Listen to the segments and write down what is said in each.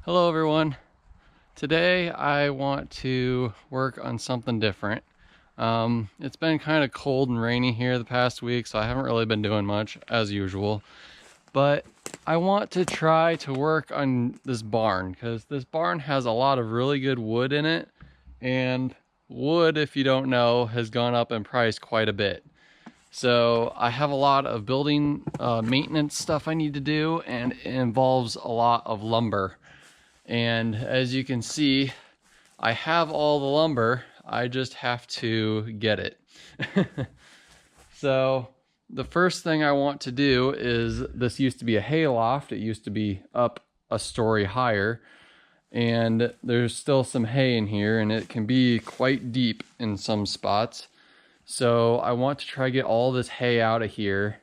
Hello everyone. Today I want to work on something different. It's been kind of cold and rainy here the past week, so I haven't really been doing much as usual. But I want to try to work on this barn because this barn has a lot of really good wood in it, and wood, if you don't know, has gone up in price quite a bit. So I have a lot of building maintenance stuff I need to do, and it involves a lot of lumber. And as you can see, I have all the lumber, I just have to get it. So the first thing I want to do is, this used to be a hay loft. It used to be up a story higher, and there's still some hay in here, and it can be quite deep in some spots. So I want to try to get all this hay out of here.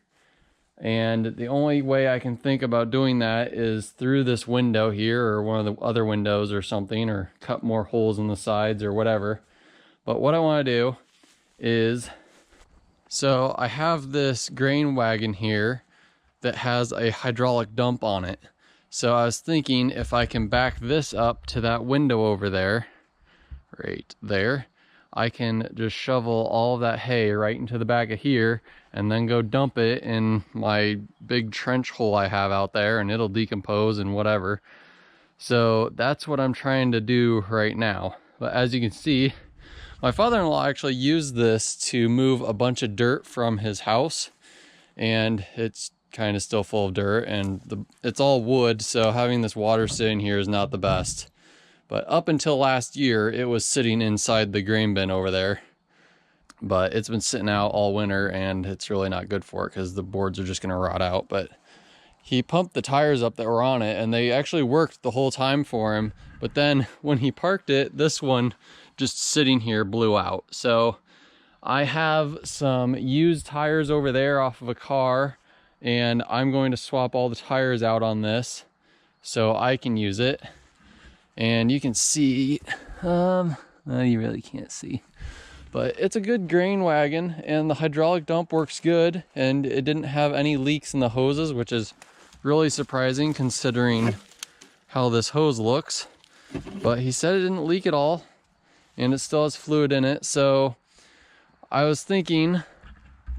And the only way I can think about doing that is through this window here, or one of the other windows or something, or cut more holes in the sides or whatever. But what I want to do is, so I have this grain wagon here that has a hydraulic dump on it. So I was thinking if I can back this up to that window over there, right there, I can just shovel all of that hay right into the back of here and then go dump it in my big trench hole I have out there, and it'll decompose and whatever. So that's what I'm trying to do right now. But as you can see, my father-in-law actually used this to move a bunch of dirt from his house, and it's kind of still full of dirt, and it's all wood, so having this water sitting here is not the best. But up until last year, it was sitting inside the grain bin over there. But it's been sitting out all winter, and it's really not good for it because the boards are just going to rot out. But he pumped the tires up that were on it, and they actually worked the whole time for him. But then when he parked it, this one just sitting here blew out. So I have some used tires over there off of a car, and I'm going to swap all the tires out on this so I can use it. And you can see, you really can't see, but it's a good grain wagon, and the hydraulic dump works good, and it didn't have any leaks in the hoses, which is really surprising considering how this hose looks. But he said it didn't leak at all, and it still has fluid in it. So I was thinking,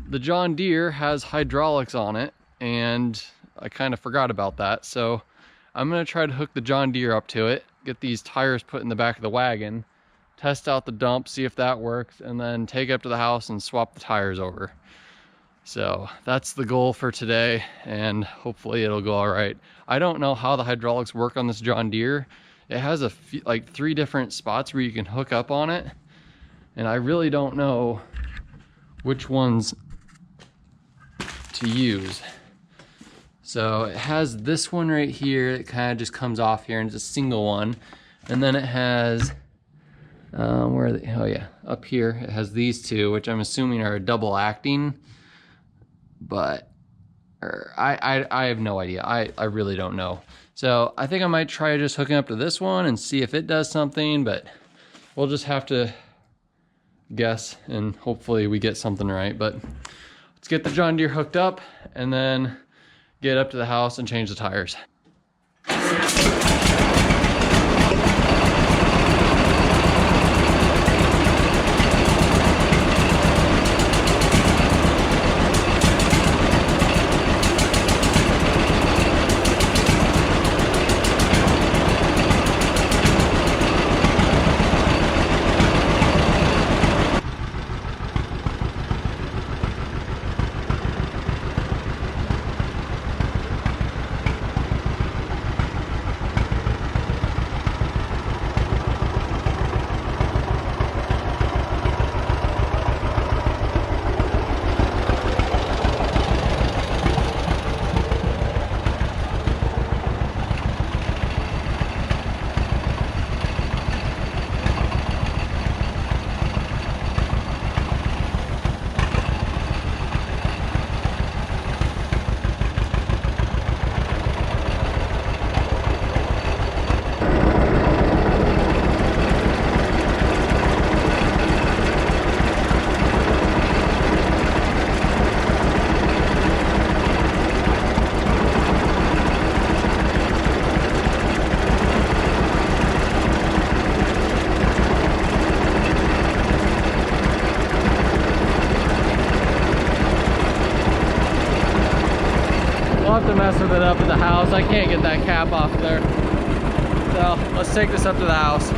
the John Deere has hydraulics on it, and I kind of forgot about that. So I'm going to try to hook the John Deere up to it, get these tires put in the back of the wagon, test out the dump, see if that works, and then take it up to the house and swap the tires over. So that's the goal for today, and hopefully it'll go all right. I don't know how the hydraulics work on this John Deere. It has like 3 different spots where you can hook up on it, and I really don't know which ones to use. So it has this one right here. It kind of just comes off here, and it's a single one. And then it has, where are they? Oh yeah, up here it has these 2, which I'm assuming are double acting. But I have no idea. I really don't know. So I think I might try just hooking up to this one and see if it does something. But we'll just have to guess, and hopefully we get something right. But let's get the John Deere hooked up, and then get up to the house and change the tires. mess with it up at the house. I can't get that cap off there. So let's take this up to the house.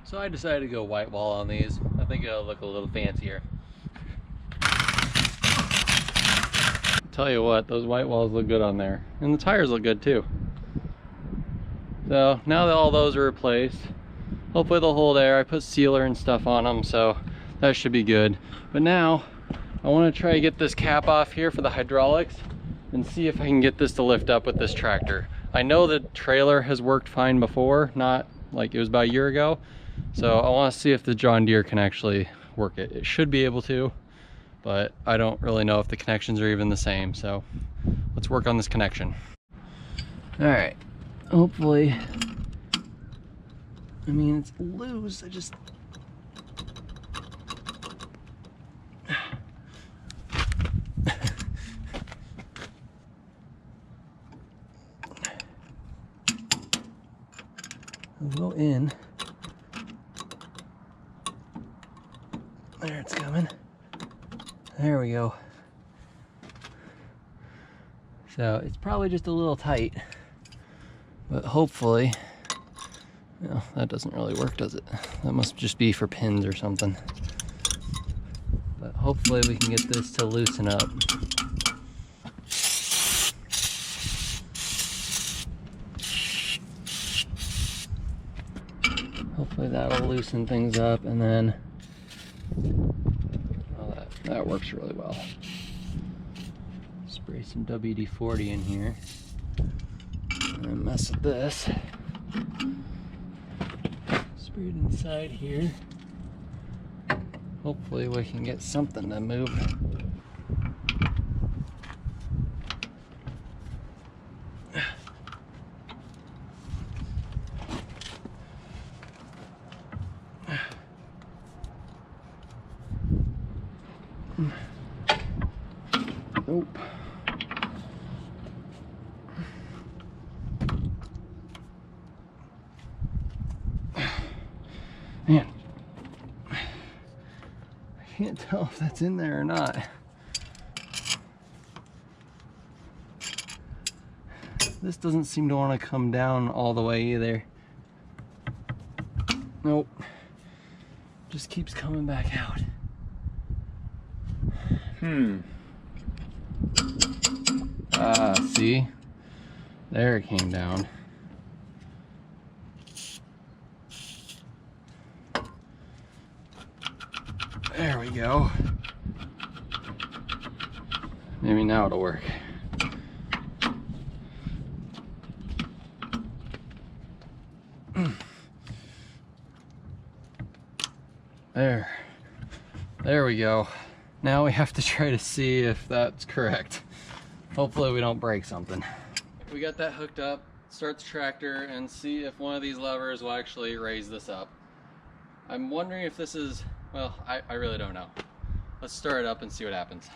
So I decided to go white wall on these. I think it'll look a little fancier. Tell you what, those white walls look good on there. And the tires look good too. So now that all those are replaced, hopefully they'll hold air. I put sealer and stuff on them, so that should be good. But now I want to try to get this cap off here for the hydraulics and see if I can get this to lift up with this tractor. I know the trailer has worked fine before, not like it was about a year ago. So I want to see if the John Deere can actually work it. It should be able to, but I don't really know if the connections are even the same. So let's work on this connection. All right, hopefully, I mean, it's loose. I just, I'll go in. There, it's coming. There we go. So it's probably just a little tight, but hopefully, well, that doesn't really work, does it? That must just be for pins or something. But hopefully we can get this to loosen up. Hopefully that'll loosen things up, and then well, that works really well. Spray some WD-40 in here and then mess with this. Spray it inside here. Hopefully we can get something to move. Nope. Man, I can't tell if that's in there or not. This doesn't seem to want to come down all the way either. Nope. Just keeps coming back out. See? There it came down. There we go. Maybe now it'll work. There we go. Now we have to try to see if that's correct. Hopefully we don't break something. We got that hooked up. Start the tractor and see if one of these levers will actually raise this up. I'm wondering if this is, well, I really don't know. Let's start it up and see what happens.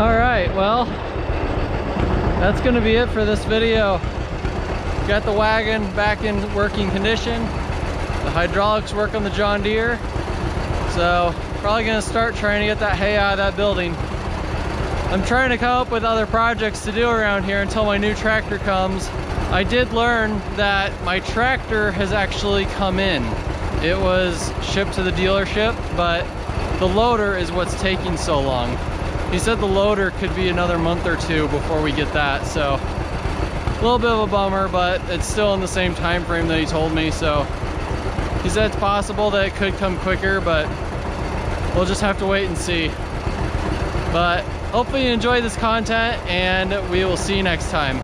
All right, well, that's gonna be it for this video. Got the wagon back in working condition. The hydraulics work on the John Deere. So probably gonna start trying to get that hay out of that building. I'm trying to come up with other projects to do around here until my new tractor comes. I did learn that my tractor has actually come in. It was shipped to the dealership, but the loader is what's taking so long. He said the loader could be another month or two before we get that, so a little bit of a bummer, but it's still in the same time frame that he told me. So he said it's possible that it could come quicker, but we'll just have to wait and see. But hopefully you enjoy this content, and we will see you next time.